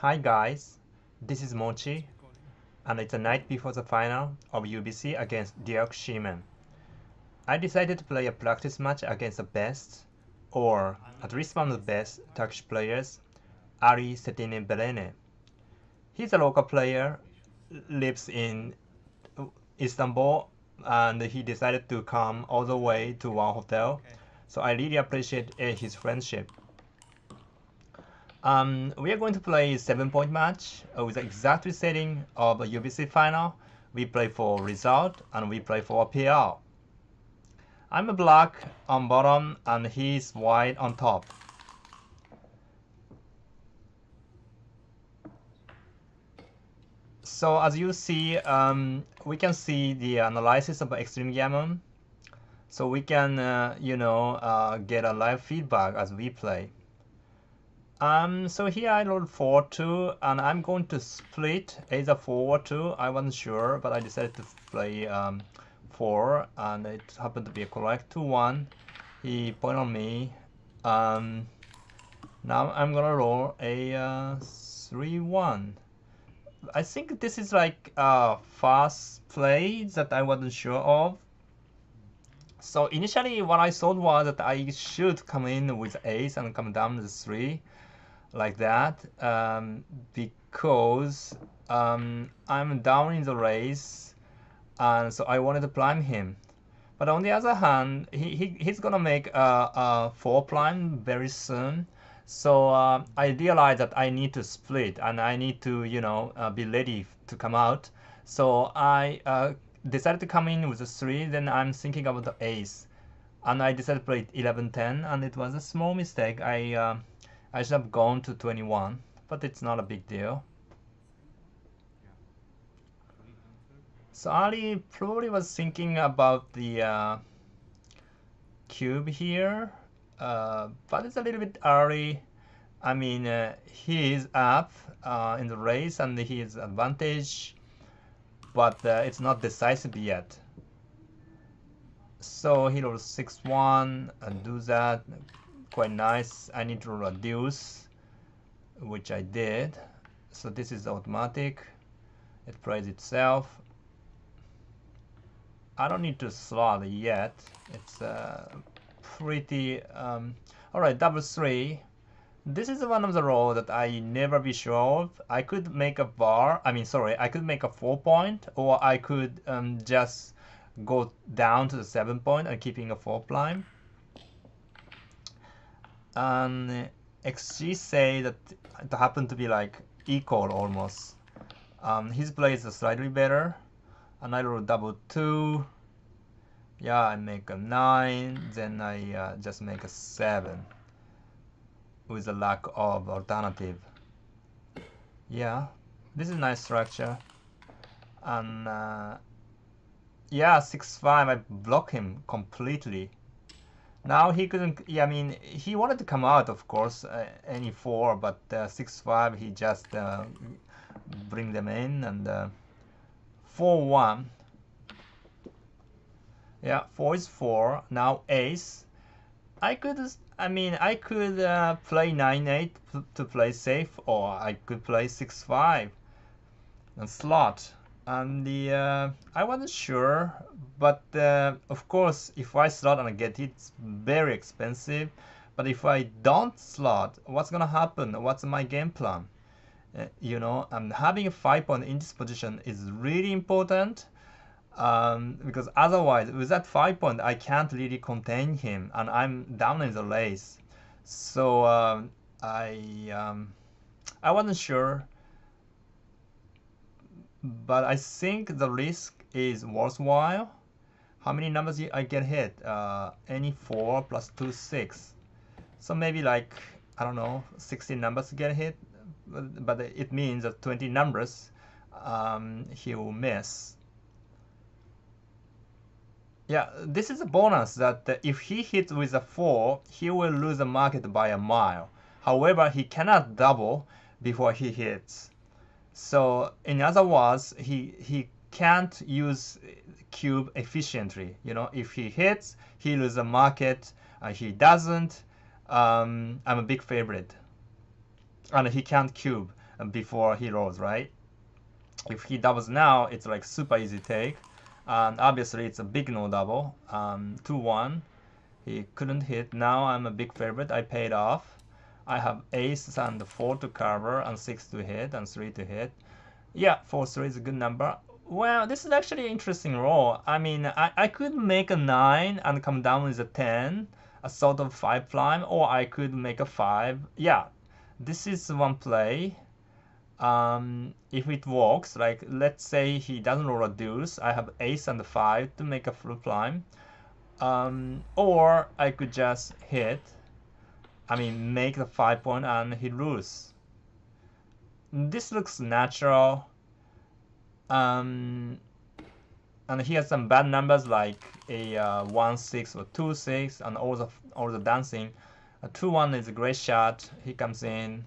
Hi guys, this is Mochy, and it's the night before the final of UBC against Dirk Schiemann. I decided to play a practice match against the best, or at least one of the best, Turkish players, Çetin and Belene. He's a local player, lives in Istanbul, and he decided to come all the way to one hotel, so I really appreciate his friendship. We are going to play a 7-point match with the exact setting of a UBC final. We play for result and we play for a PR. I'm a black on bottom and he's white on top. So as you see, we can see the analysis of Extreme Gammon. So we can, get a live feedback as we play. So here I rolled 4-2, and I'm going to split either 4 or 2. I wasn't sure, but I decided to play 4, and it happened to be a correct 2-1. He pointed on me. Now I'm gonna roll a 3-1. I think this is like a fast play that I wasn't sure of. So initially what I thought was that I should come in with ace and come down to 3 like that, because I'm down in the race, and so I wanted to prime him. But on the other hand, he's gonna make a 4 prime very soon. So I realized that I need to split and I need to, be ready to come out. So I decided to come in with a 3. Then I'm thinking about the ace, and I decided to play 11-10, and it was a small mistake. I should have gone to 21, but it's not a big deal. So Ali probably was thinking about the cube here, but it's a little bit early. I mean, he is up in the race and he is advantage, but it's not decisive yet. So he rolls 6-1 and do that. Quite nice. I need to roll a deuce, which I did. So this is automatic. It plays itself. I don't need to slot yet. It's pretty alright. Double 3. This is one of the rolls that I never be sure of. I could make a bar. I could make a 4-point, or I could just go down to the 7-point and keeping a 4 prime. And XG say that it happened to be like equal almost. His play is slightly better, and I roll double 2. Yeah, I make a 9, then I just make a 7 with a lack of alternative. Yeah, this is a nice structure. And yeah, 6-5, I block him completely. Now he couldn't. Yeah, I mean, he wanted to come out, of course, any 4, but 6-5, he just bring them in, and 4-1. Yeah, 4 is 4. Now ace. I could play 9-8 to play safe, or I could play 6-5 and slot. And I wasn't sure, but of course, if I slot and I get it, it's very expensive. But if I don't slot, what's gonna happen? What's my game plan? Having a 5-point in this position is really important, because otherwise, with that 5-point, I can't really contain him, and I'm down in the race. So I wasn't sure, but I think the risk is worthwhile. How many numbers I get hit? Any 4 plus 2, 6. So maybe like, I don't know, 16 numbers get hit, but it means that 20 numbers he will miss. Yeah, this is a bonus that if he hits with a 4, he will lose the market by a mile. However, he cannot double before he hits. So in other words, he can't use cube efficiently. If he hits, he loses the market. He doesn't. I'm a big favorite, and he can't cube. before he rolls, right? If he doubles now, it's like super easy take. And obviously it's a big no double. 2-1. He couldn't hit. Now I'm a big favorite. I paid off. I have ace and 4 to cover and 6 to hit and 3 to hit. Yeah, 4-3 is a good number. Well, this is actually an interesting roll. I mean, I could make a 9 and come down with a 10, a sort of 5 prime, or I could make a 5. Yeah, this is one play. If it works, like let's say he doesn't roll a deuce, I have ace and 5 to make a full prime. Or I could just hit, make the 5 point and he lose. This looks natural. And he has some bad numbers like a 1-6 or 2-6 and all the dancing. A 2-1 is a great shot. He comes in.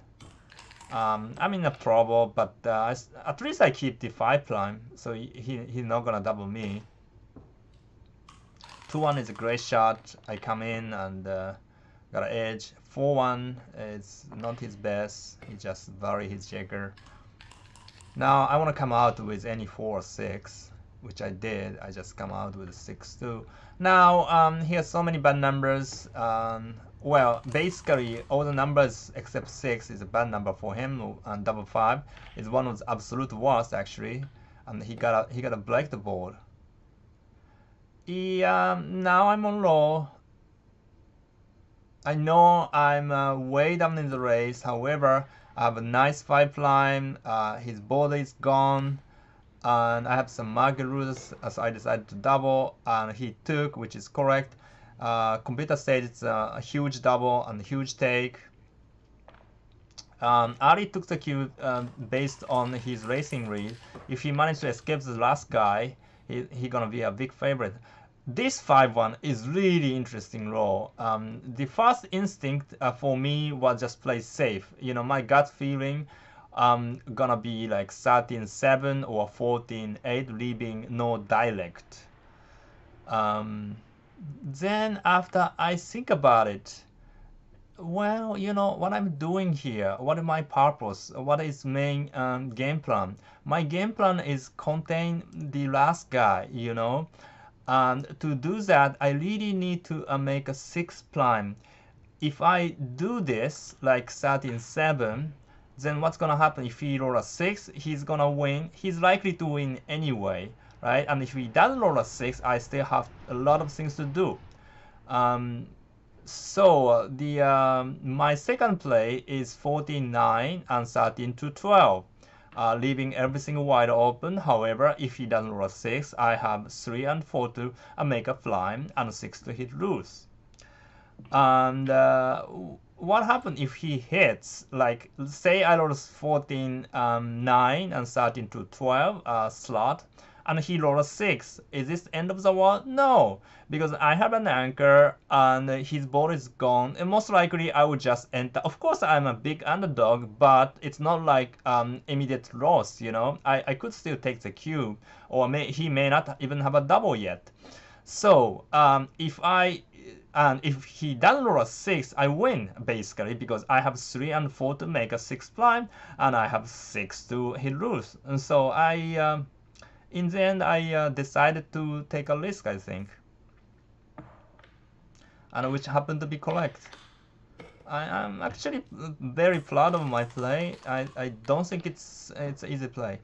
I'm in a trouble, but at least I keep the 5 prime, so he's not gonna double me. 2-1 is a great shot. I come in and got an edge. 4-1 is not his best. He just vary his checker. Now I want to come out with any 4 or 6, which I did. I just come out with a 6-2. Now he has so many bad numbers. Well, basically all the numbers except 6 is a bad number for him, and double 5 is one of the absolute worst actually. And he got a black the board. Now I'm on roll. I know I'm way down in the race. However, I have a nice 5 prime. His border is gone, and I have some market rules, so I decided to double, and he took, which is correct. Computer said it's a huge double and a huge take. Ali took the cue based on his racing read. If he managed to escape the last guy, he gonna be a big favorite. This 5-1 is really interesting roll. The first instinct for me was just play safe. You know, my gut feeling gonna be like 13-7 or 14-8, leaving no dialect. Then after I think about it, well, you know, what I'm doing here, what is my purpose, what is main game plan? My game plan is contain the last guy, you know. And to do that, I really need to make a 6 prime. If I do this, like 13-7, then what's gonna happen? If he roll a 6, he's gonna win. He's likely to win anyway, right? And if he doesn't roll a 6, I still have a lot of things to do. So my second play is 14-9 and 13-12. Leaving everything wide open. However, if he doesn't roll a 6, I have 3 and 4 to make a prime and 6 to hit loose. And what happens if he hits? Like, say I roll 14-9 and 13-12 slot, and he rolled a 6. Is this end of the world? No, because I have an anchor and his board is gone, and most likely I would just enter. Of course, I'm a big underdog, but it's not like immediate loss, you know. I could still take the cube, or he may not even have a double yet. So if he doesn't roll a 6, I win basically, because I have 3 and 4 to make a 6 prime, and I have 6 to hit loose. And so in the end, I decided to take a risk, I think, and which happened to be correct. I'm actually very proud of my play. I don't think it's easy play.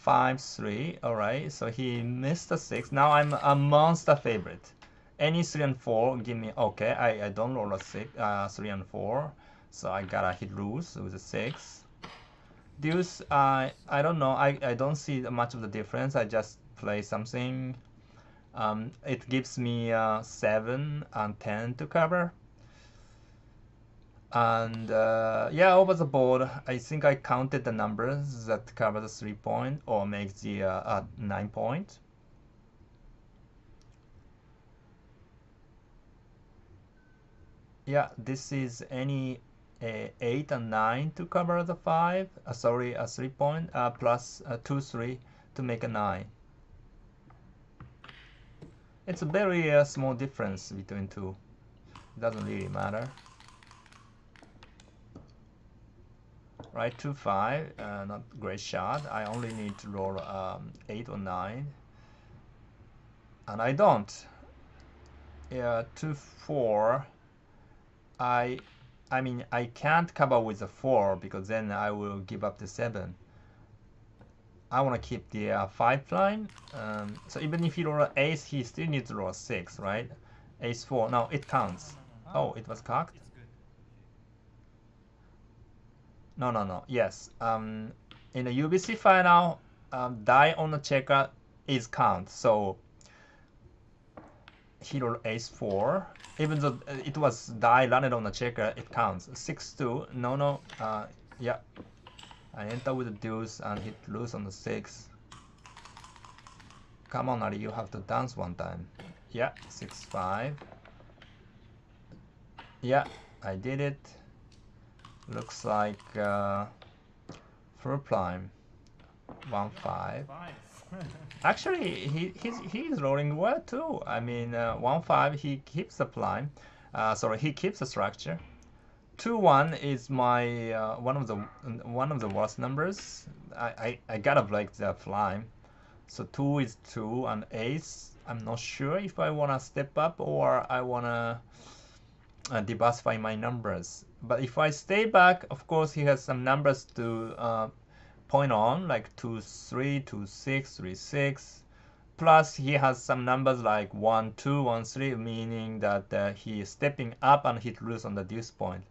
5-3, all right. So he missed a 6. Now I'm a monster favorite. Any 3 and 4, give me. Okay, I don't roll a 6, 3 and 4, so I gotta hit loose with a 6. Deuce, I don't know. I don't see much of the difference. I just play something. It gives me 7 and 10 to cover. And yeah, over the board, I think I counted the numbers that cover the 3 point or make the 9 point. Yeah, this is any 8 and 9 to cover the 5. Sorry, a 3 point plus 2-3 to make a 9. It's a very small difference between two. It doesn't really matter. right? 2-5, not great shot. I only need to roll 8 or 9, and I don't. Yeah, 2-4. I mean, I can't cover with a 4 because then I will give up the 7. I want to keep the 5 line. So even if he roll an ace, he still needs to roll a 6, right? Ace 4. No, it counts. Oh, it was cocked? No. Yes. In the UBC final, die on the checker is count. So he rolled ace 4. Even though it was die landed on the checker, it counts. 6-2. No. Yeah. I enter with the deuce and hit loose on the 6. Come on, Ari, you have to dance one time. Yeah, 6-5. Yeah, I did it. Looks like full prime. 1-5. Actually, he's rolling well too. I mean, 1-5 he keeps the prime. Sorry, he keeps the structure. 2-1 is my one of the worst numbers. I gotta break the prime. So 2 is 2 and ace. I'm not sure if I wanna step up or I wanna diversify my numbers. But if I stay back, of course he has some numbers to point on, like 2-3, 2-6, 3-6. Plus he has some numbers like 1-2, 1-3, meaning that he is stepping up and hit loose on the deuce point.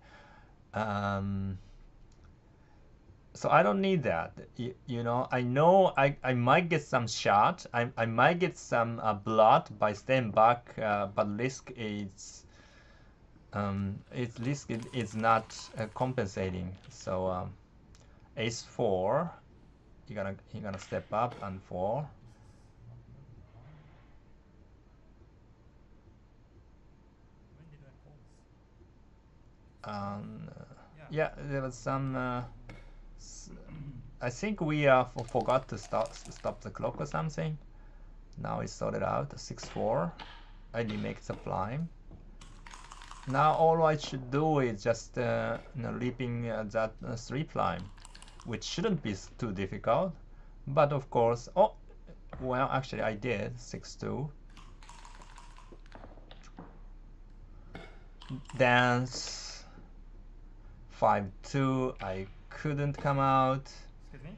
So I don't need that. You know I might get some shot. I might get some blood by staying back, but risk is risk is not compensating. So ace 4, you're gonna step up and 4. Yeah, there was some. I think we forgot to stop the clock or something. Now it's sorted out. 6-4. I remake the prime. Now all I should do is just leaping that 3 prime, which shouldn't be too difficult. But of course, oh, well, actually I did 6-2. Dance 5-2. I couldn't come out. Excuse me?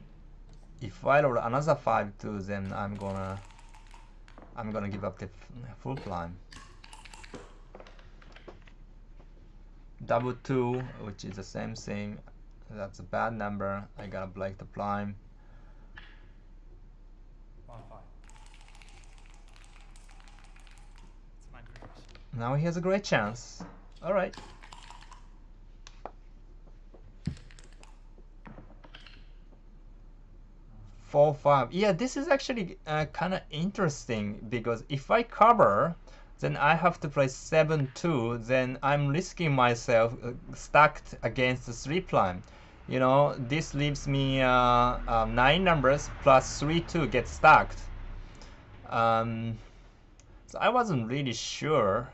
If I roll another 5-2, then I'm gonna give up the full prime. Double 2, which is the same thing. That's a bad number. I gotta break the prime. 1-5. Now he has a great chance. All right. 4-5. Yeah, this is actually kind of interesting because if I cover, then I have to play 7-2. Then I'm risking myself stacked against the 3 prime. You know, this leaves me 9 numbers plus 3-2 get stacked. So I wasn't really sure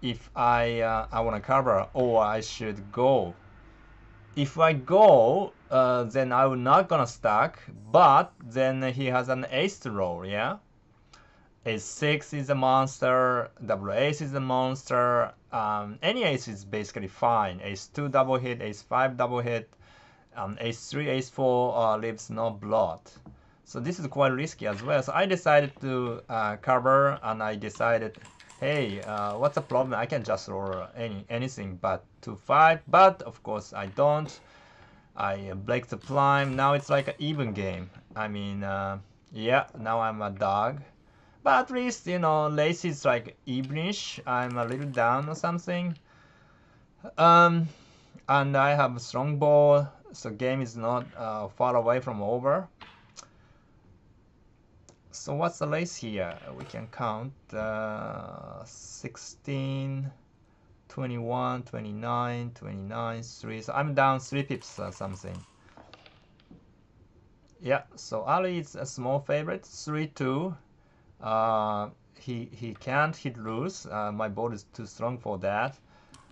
if I want to cover or I should go. If I go, then I'm not gonna stack, but then he has an ace to roll, yeah? Ace 6 is a monster, double ace is a monster, any ace is basically fine. Ace 2 double hit, ace 5 double hit, ace 3, ace 4 leaves no blood. So this is quite risky as well. So I decided to cover, and I decided, hey, what's the problem? I can just roll anything but 2-5, but of course I don't. I break the prime. Now it's like an even game. I mean, yeah, now I'm a dog. But at least, you know, lace is like evenish. I'm a little down or something. And I have a strong ball, so game is not far away from over. So what's the lace here? We can count 16, 21, 29, 29, 3. So I'm down 3 pips or something. Yeah, so Ali is a small favorite, 3-2. He can't hit loose. My board is too strong for that.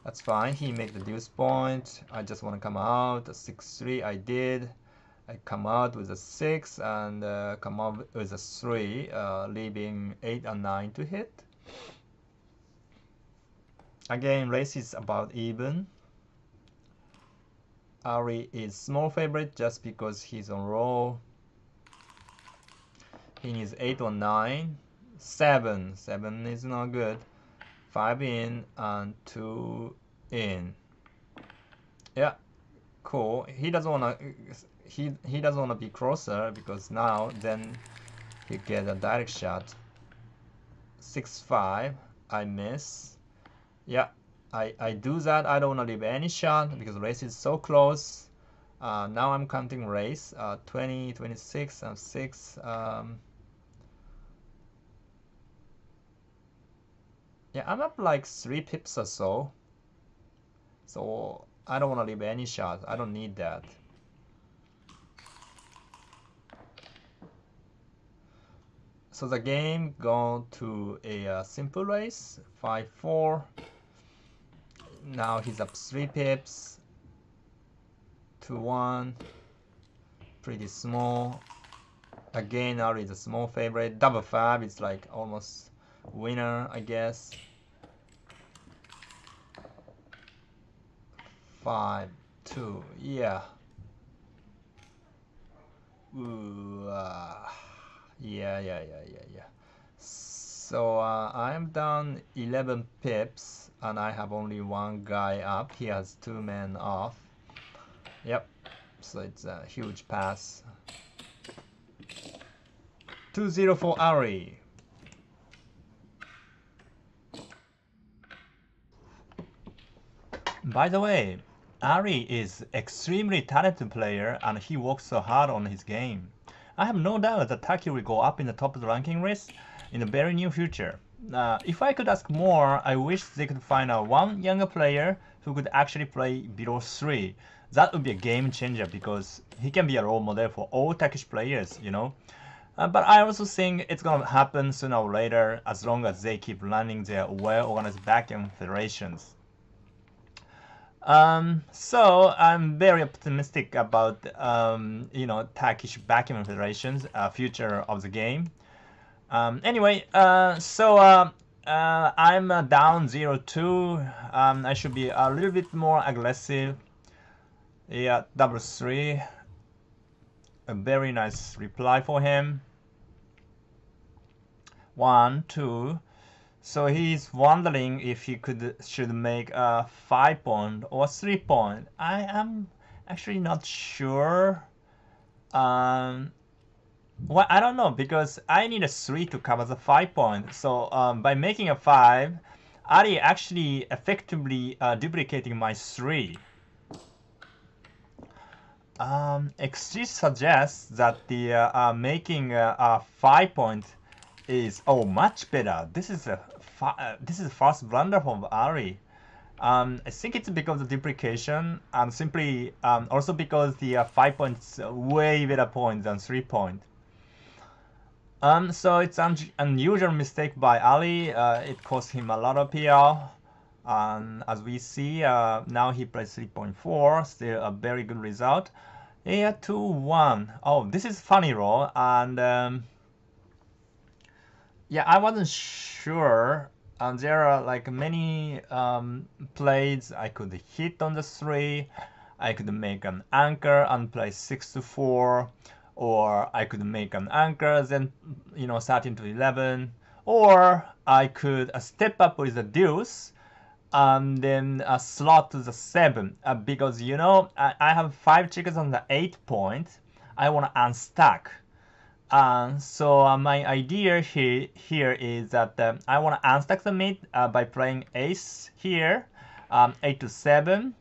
That's fine. He make the deuce point. I just want to come out. A 6-3. I did. I come out with a 6 and come out with a 3, leaving 8 and 9 to hit. Again, race is about even. Ari is small favorite just because he's on roll. He needs 8 or 9. 7. 7 is not good. 5 in and 2 in. Yeah, cool. He doesn't wanna he doesn't wanna be closer because now then he get a direct shot. 6-5. I miss. Yeah, I do that. I don't want to leave any shot because race is so close. Now I'm counting race. 20, 26, and 6. Yeah, I'm up like 3 pips or so. So I don't want to leave any shot. I don't need that. So the game go to a simple race. 5-4. Now he's up 3 pips. 2-1. Pretty small. Again, Ari is a small favorite. Double 5 is like almost winner, I guess. 5-2. Yeah. Ooh, yeah. So I'm down 11 pips and I have only one guy up. He has 2 men off. Yep. So it's a huge pass. 2-0 for Ari. By the way, Ari is extremely talented player and he works so hard on his game. I have no doubt that Taki will go up in the top of the ranking list in the very near future. If I could ask more, I wish they could find one younger player who could actually play below 3. That would be a game changer because he can be a role model for all Turkish players, you know. But I also think it's gonna happen sooner or later as long as they keep running their well-organized backgammon federations. So I'm very optimistic about Turkish backgammon federation's future of the game. Anyway, I'm down 0-2. I should be a little bit more aggressive. Yeah, double 3. A very nice reply for him. 1, 2. So he's wondering if he should make a 5 point or 3 point. I am actually not sure. Well, I don't know because I need a 3 to cover the 5 point. So by making a 5, Ari actually effectively duplicating my 3. XG suggests that the making a 5 point is much better. This is a first blunder from Ari. I think it's because of duplication and simply also because the 5 points way better point than 3 point. So it's an unusual mistake by Ali. It cost him a lot of PL. As we see, now he plays 3.4, still a very good result. Yeah, 2-1. Oh, this is funny roll, and yeah, I wasn't sure. There are like many plays I could hit on the 3. I could make an anchor and play 6-4, or I could make an anchor then 13 to 11, or I could step up with a deuce and then a slot to the 7 because I have 5 chickens on the 8 point. I want to unstack. So my idea here is that I want to unstack the mid by playing ace here, 8 to 7,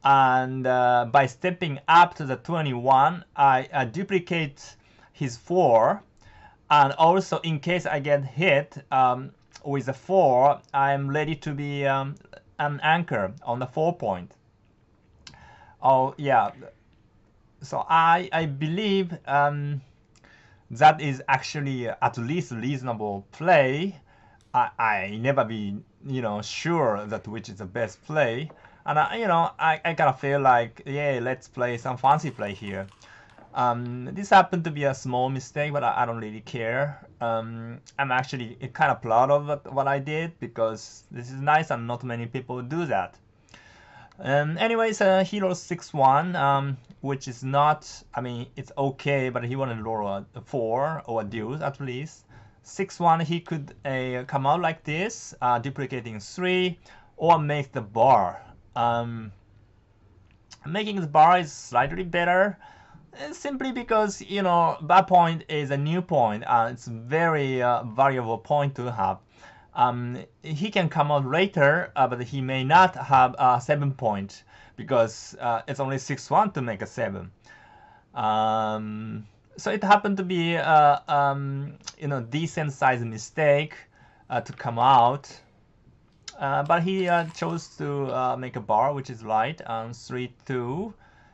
and by stepping up to the 21, I duplicate his 4, and also in case I get hit with a 4, I'm ready to be an anchor on the 4 point. Oh yeah, so I believe that is actually at least reasonable play. I never be you know, sure that which is the best play. And you know, I kind of feel like, yeah, let's play some fancy play here. This happened to be a small mistake, but I don't really care. I'm actually kind of proud of what I did, because this is nice and not many people do that. Anyways, he rolled 6-1, which is not, I mean, it's okay, but he wanted to roll a 4 or a deuce at least. 6-1, he could come out like this, duplicating 3, or make the bar. Making the bar is slightly better, simply because, you know, that point is a new point, and it's a very valuable point to have. He can come out later, but he may not have a 7 point, because it's only 6-1 to make a 7. So it happened to be you know, decent sized mistake to come out. But he chose to make a bar, which is right. 3-2.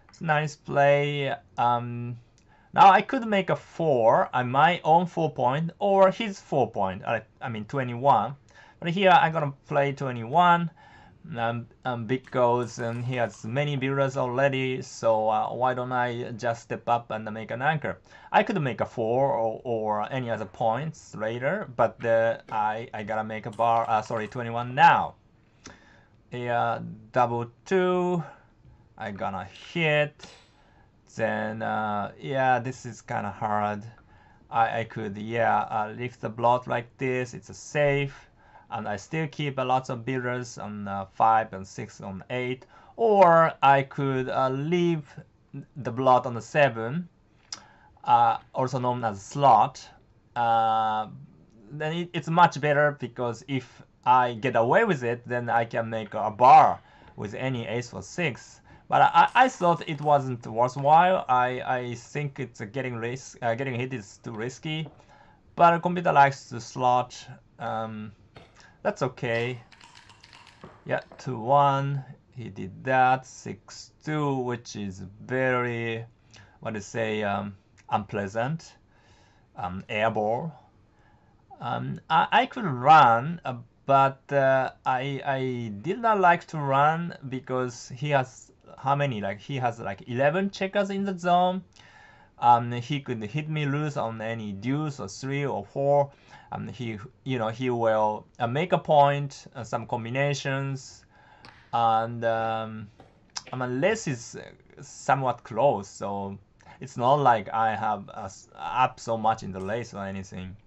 It's a nice play. Now I could make a 4, my own 4 point, or his 4 point. I mean 21. But here I'm gonna play 21 because he has many builders already. So why don't I just step up and make an anchor? I could make a 4 or any other points later, but I gotta make a bar. Sorry, 21 now. Yeah, double 2. I gonna hit. Then yeah, this is kind of hard. I could, yeah, lift the block like this. It's a safe, and I still keep lots of builders on 5 and 6 on 8. Or I could leave the block on the 7, also known as slot. Then it's much better, because if I get away with it, then I can make a bar with any ace for 6. But I thought it wasn't worthwhile. I think it's getting hit is too risky. But a computer likes to slot. That's okay. Yeah, 2-1. He did that. 6-2, which is very, what to say, unpleasant. Airball. I could run, but I did not like to run, because he has how many? Like, he has like 11 checkers in the zone. He could hit me loose on any deuce or 3 or 4. He, you know, he will make a point, some combinations, and unless it's somewhat close, so it's not like I have up so much in the race or anything.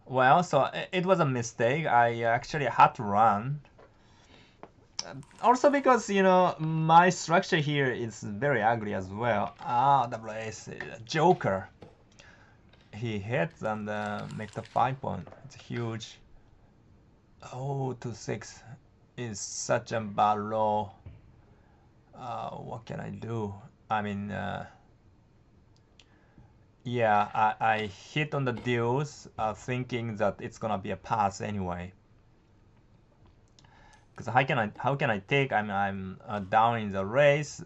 Well, so it was a mistake. I actually had to run. Also because, you know, my structure here is very ugly as well. Double ace, Joker. He hits and makes the 5 point. It's huge. Oh, 2-6 is such a bad roll. What can I do? I mean, yeah, I hit on the deuce, thinking that it's gonna be a pass anyway. Because how can I take? I'm down in the race.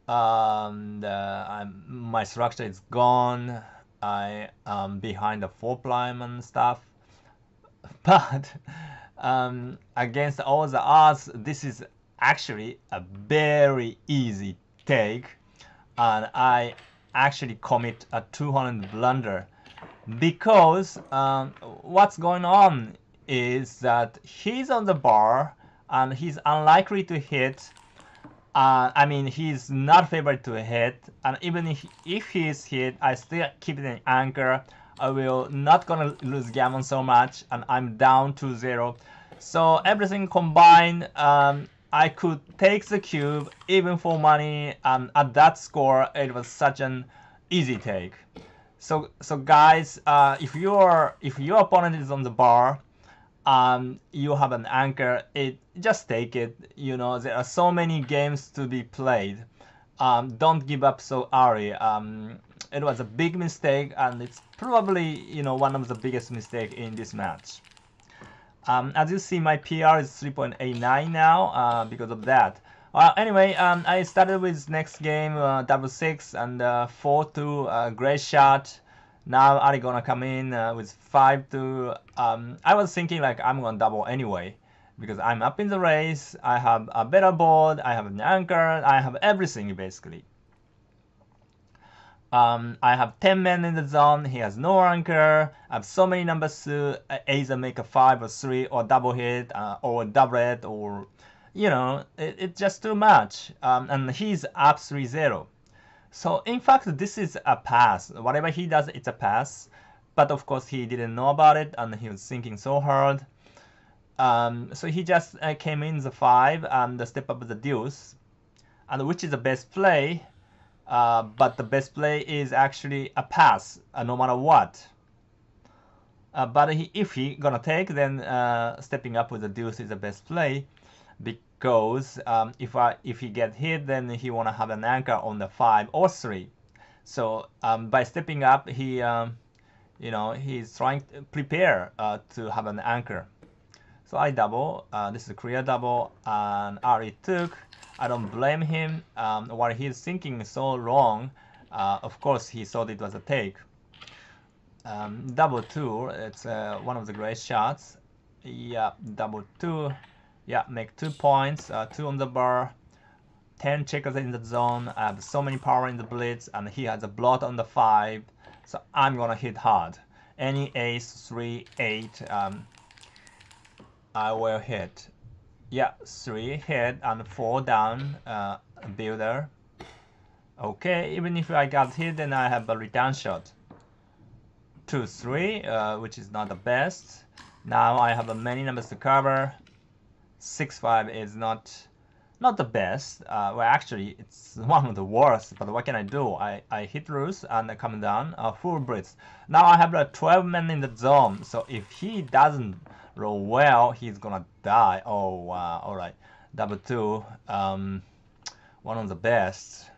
My structure is gone. I am behind the 4 prime and stuff. But against all the odds, this is actually a very easy take, and I actually commit a 200 blunder, because what's going on is that he's on the bar and he's unlikely to hit. I mean, he's not favored to hit, and even if he's hit, I still keep an anchor. I will not gonna lose gammon so much, and I'm down to 0. So everything combined, I could take the cube even for money, and at that score, it was such an easy take. So guys, if your opponent is on the bar, you have an anchor, just take it. You know, there are so many games to be played. Don't give up so early. It was a big mistake, and it's probably, you know, one of the biggest mistakes in this match. As you see, my PR is 3.89 now because of that. Anyway, I started with next game, double 6 and 4-2, great shot. Now Ari gonna come in with 5 to. I was thinking like I'm gonna double anyway because I'm up in the race. I have a better board. I have an anchor. I have everything basically. I have 10 men in the zone. He has no anchor. I have so many numbers to either make a 5 or 3 or double hit or double it or, you know, it's just too much. And he's up 3-0. So in fact, this is a pass. Whatever he does, it's a pass. But of course, he didn't know about it and he was thinking so hard. So he just came in the 5 and step up the deuce, and which is the best play. But the best play is actually a pass, no matter what. But if he gonna take, then stepping up with the deuce is the best play, because if he get hit, then he wanna have an anchor on the 5 or 3. So by stepping up, he you know, he's trying to prepare to have an anchor. So I double. This is a clear double, and Ari took. I don't blame him. While he's thinking so wrong, of course he thought it was a take. Double 2, it's one of the great shots. Yeah, double 2. Yeah, make 2 points, 2 on the bar. 10 checkers in the zone. I have so many power in the blitz, and he has a blot on the 5. So I'm gonna hit hard. Any ace, 3, 8, I will hit. Yeah, 3 hit and 4 down, builder. Okay, even if I got hit, then I have a return shot. 2, 3, which is not the best. Now I have many numbers to cover. 6, 5 is not the best. Well, actually, it's one of the worst, but what can I do? I hit loose and I come down, full blitz. Now I have 12 men in the zone, so if he doesn't roll well, he's gonna die. Oh, wow. Alright. Double 2. One of the best,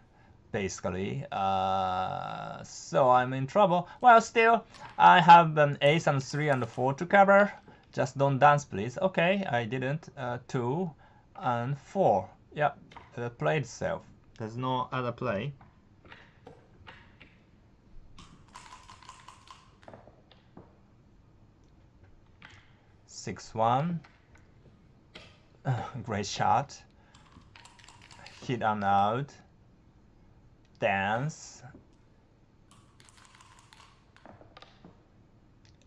basically. So I'm in trouble. Well, still, I have an ace and 3 and 4 to cover. Just don't dance, please. Okay, I didn't. 2 and 4. Yep, the play itself. There's no other play. Six, 1. Great shot. Hit and out. Dance.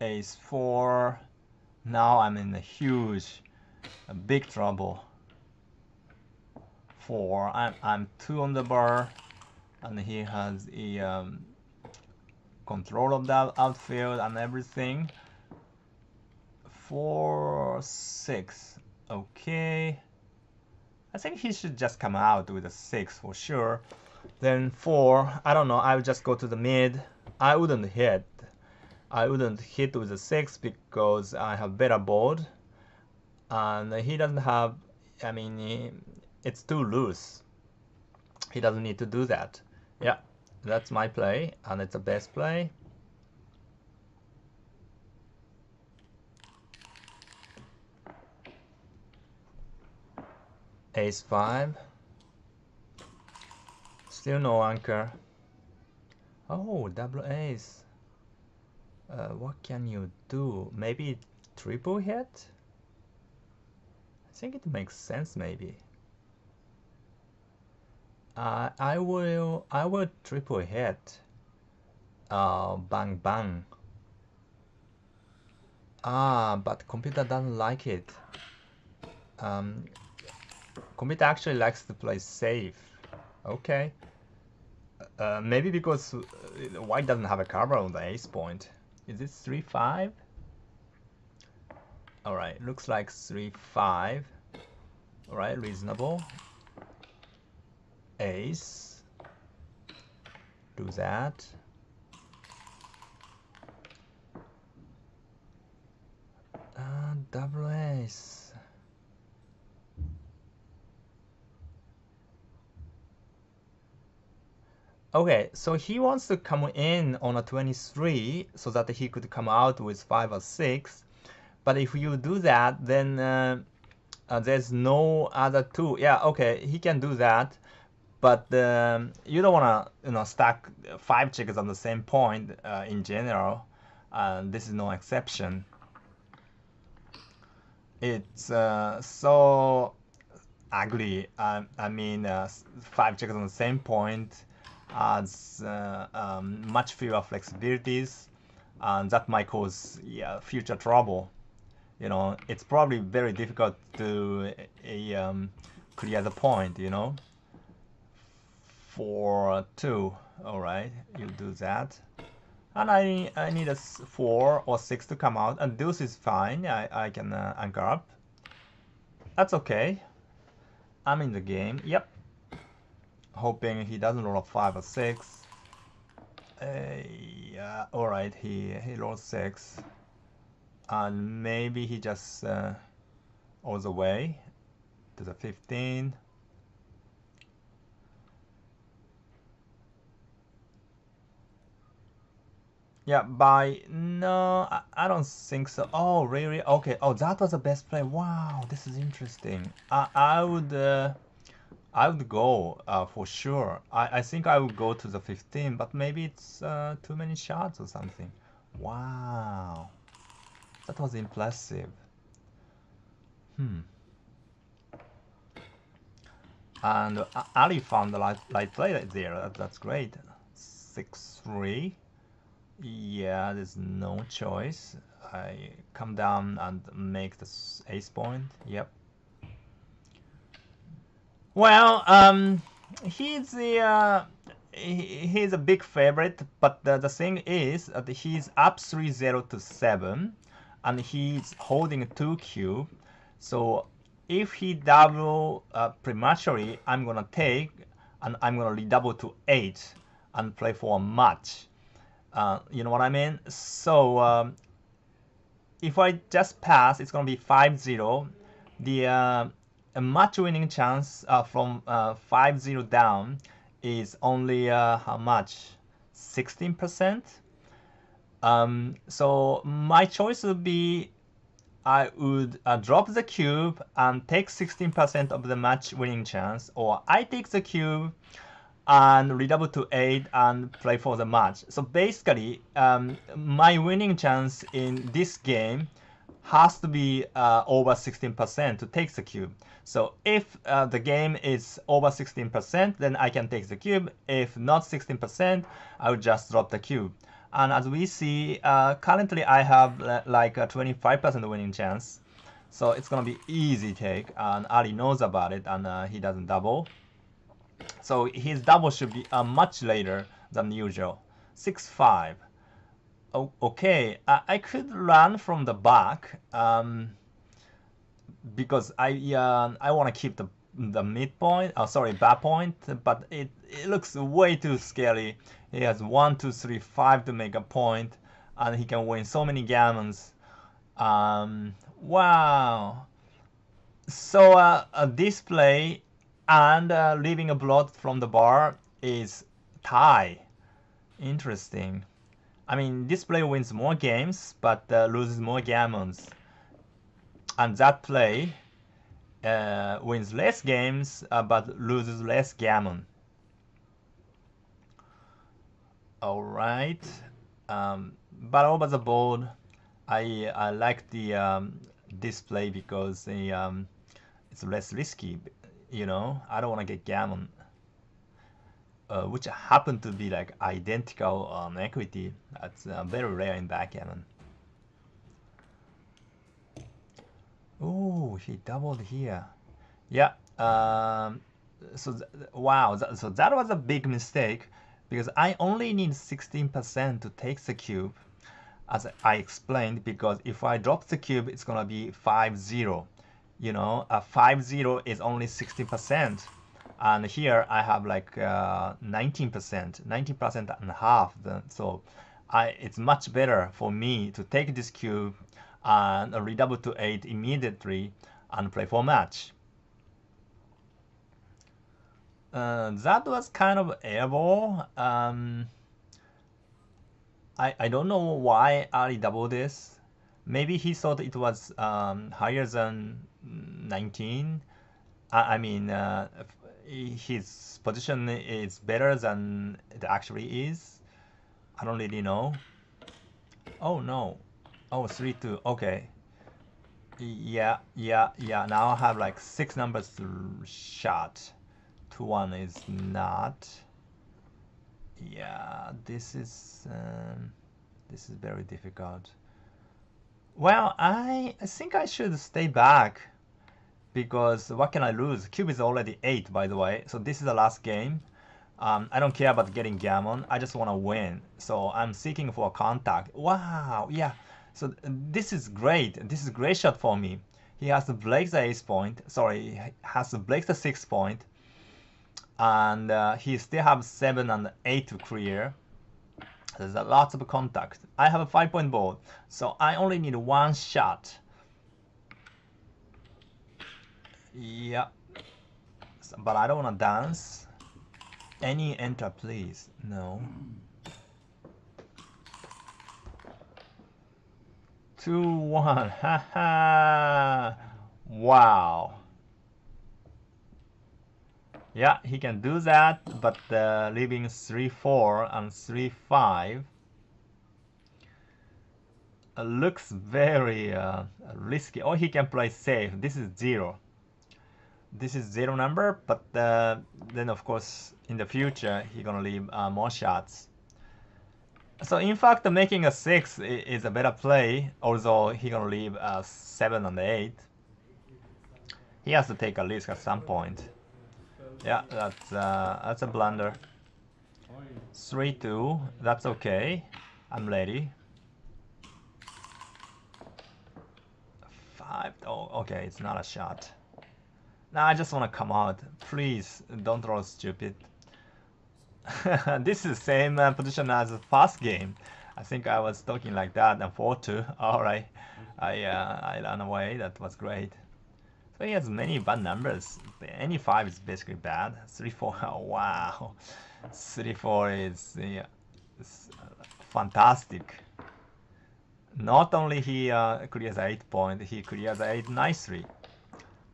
Ace 4. Now I'm in a big trouble. 4. I'm 2 on the bar, and he has a control of that outfield and everything. 4, 6. Okay. I think he should just come out with a 6 for sure. Then 4. I don't know. I would just go to the mid. I wouldn't hit. I wouldn't hit with a 6 because I have better board. And he doesn't have. I mean, it's too loose. He doesn't need to do that. Yeah, that's my play, and it's the best play. Ace 5. Still no anchor. Oh, double ace. What can you do? Maybe triple hit? I think it makes sense, maybe. I will triple hit. Bang bang. But computer doesn't like it. Computer actually likes to play safe. Okay. Maybe because white doesn't have a cover on the ace point. Is it 3-5? Alright, looks like 3-5. Alright, reasonable. Ace. Do that. Double ace. Okay, so he wants to come in on a 23 so that he could come out with 5 or 6. But if you do that, then there's no other 2. Yeah, okay, he can do that. But you don't want to stack 5 checkers on the same point in general. This is no exception. It's so ugly. I mean, 5 checkers on the same point has much fewer flexibilities, and that might cause future trouble. You know, it's probably very difficult to clear the point. You know, 4-2. All right, you do that. And I need a 4 or 6 to come out, and deuce is fine. I can anchor up. That's okay. I'm in the game. Yep. Hoping he doesn't roll a 5 or 6. Yeah. All right. He rolled 6, and maybe he just all the way to the 15. Yeah, no, I don't think so. Oh, really? Okay. Oh, that was the best play. Wow, this is interesting. I would go for sure. I think I would go to the 15, but maybe it's too many shots or something. Wow, that was impressive. And Ali found the light play there. That's great. 6-3. Yeah, there's no choice. I come down and make the ace point. Yep. Well, he's he's a big favorite, but the thing is that he's up 3-0 to 7, and he's holding 2 cube. So if he double prematurely, I'm gonna take, and I'm gonna redouble to 8 and play for a match. You know what I mean? So if I just pass, it's going to be 5-0. The match winning chance from 5-0 down is only how much? 16%. So my choice would be I would drop the cube and take 16% of the match winning chance, or I take the cube and redouble to 8 and play for the match. So basically, my winning chance in this game has to be over 16% to take the cube. So if the game is over 16%, then I can take the cube. If not 16%, I would just drop the cube. And as we see, currently I have like a 25% winning chance. So it's gonna be easy take, and Ali knows about it, and he doesn't double. So his double should be much later than usual. 6-5. Oh, okay, I could run from the back because I want to keep the midpoint. Oh, sorry, back point. But it looks way too scary. He has 1, 2, 3, 5 to make a point, and he can win so many gammons. Wow. So a display and leaving a blood from the bar is tie. Interesting. I mean, this play wins more games, but loses more gammons. And that play wins less games, but loses less gammon. Alright. But over the board, I like the display because it's less risky. You know, I don't want to get gammon, which happen to be like identical on equity. That's very rare in backgammon. Oh, he doubled here. Yeah. So wow. So that was a big mistake because I only need 16% to take the cube, as I explained. Because if I drop the cube, it's gonna be 5-0. You know, 5-0 is only 60%, and here I have like 19%, 19% and a half. So it's much better for me to take this cube and redouble to 8 immediately and play for match. That was kind of airball. I don't know why Ali doubled this. Maybe he thought it was higher than 19. I mean, his position is better than it actually is. I don't really know. Oh no. Oh, 3-2. Okay. Yeah. Now I have like 6 numbers to shot. 2-1 is not. Yeah, this is very difficult. Well, I think I should stay back because what can I lose? Cube is already 8, by the way, so this is the last game. I don't care about getting gammon. I just want to win. So I'm seeking for a contact. Wow, yeah. So this is great. This is a great shot for me. He has to break the ace point. Sorry, he has to break the 6 point. And he still has 7 and 8 to clear. There's lots of contact. I have a 5-point board, so I only need 1 shot. Yeah. But I don't want to dance. Any enter, please. No. 2-1. Haha. Wow. Yeah, he can do that, but leaving 3-4 and 3-5 looks very risky. Or he can play safe. This is 0. This is 0 number, but then of course in the future he's gonna leave more shots. So in fact, making a 6 is a better play, although he's gonna leave 7 and 8. He has to take a risk at some point. Yeah, that's a blunder. 3-2, that's okay. I'm ready. 5, oh, okay, it's not a shot. Now I just want to come out. Please, don't roll stupid. This is the same position as the past game. I think I was talking like that and 4-2. Alright, I ran away. That was great. So he has many bad numbers. Any 5 is basically bad. 3-4, oh, wow. 3-4 is fantastic. Not only he clears 8 point, he clears 8 nicely.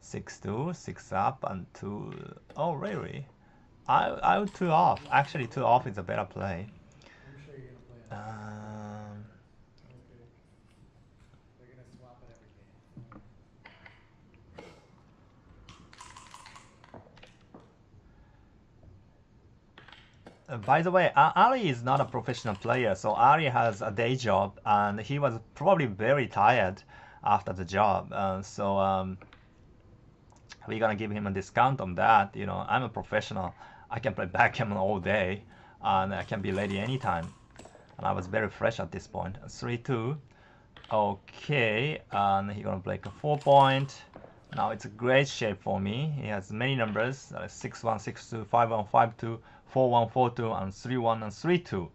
6-2, 6 up, and 2. Oh, really? I would 2 off. Actually, 2 off is a better play. By the way, Ali is not a professional player, so Ali has a day job, and he was probably very tired after the job. We're gonna give him a discount on that. You know, I'm a professional. I can play backgammon all day, and I can be ready anytime. And I was very fresh at this point. 3-2. Okay, and he's gonna break a 4-point. Now it's a great shape for me. He has many numbers: 6-1, 6-2, 5-1, 5-2, 4-1, 4-2, and 3-1 and 3-2.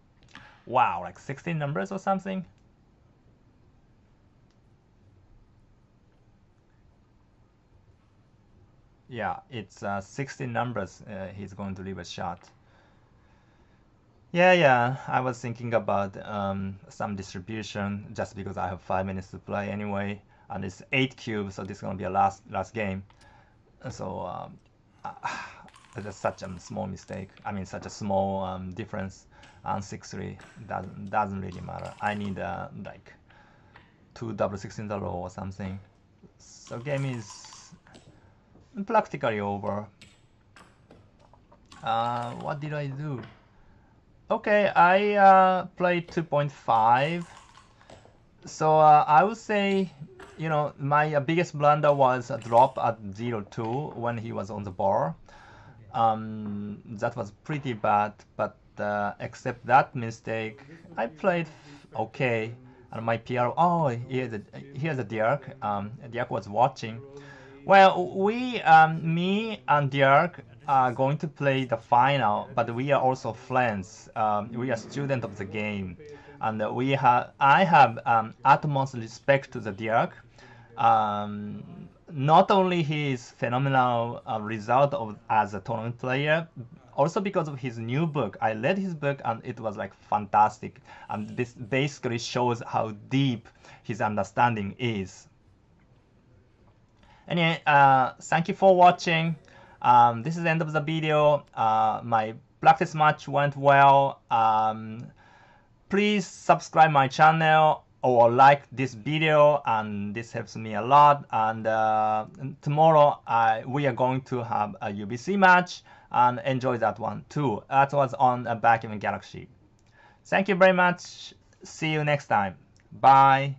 Wow, like 16 numbers or something. Yeah, it's 16 numbers. He's going to leave a shot. Yeah. I was thinking about some distribution just because I have 5 minutes to play anyway, and it's 8 cubes, so this is gonna be a last game. So it's such a small mistake. I mean, such a small difference. And 6-3 doesn't really matter. I need like 2 double 6 in a row or something. So game is practically over. What did I do? Okay, I played 2.5. So I would say, you know, my biggest blunder was a drop at 0-2 when he was on the bar. That was pretty bad, but except that mistake, I played okay. And my PR, oh, here's a Dirk. Dirk was watching. Well, me and Dirk are going to play the final, but we are also friends. We are students of the game, and I have utmost respect to the Dirk. Not only his phenomenal result as a tournament player, also because of his new book. I read his book and it was like fantastic, and this basically shows how deep his understanding is. Anyway, thank you for watching. This is the end of the video. My practice match went well. Please subscribe my channel or like this video, and this helps me a lot. And tomorrow we are going to have a UBC match, and enjoy that one too. That was on a Backgammon Galaxy. Thank you very much. See you next time. Bye.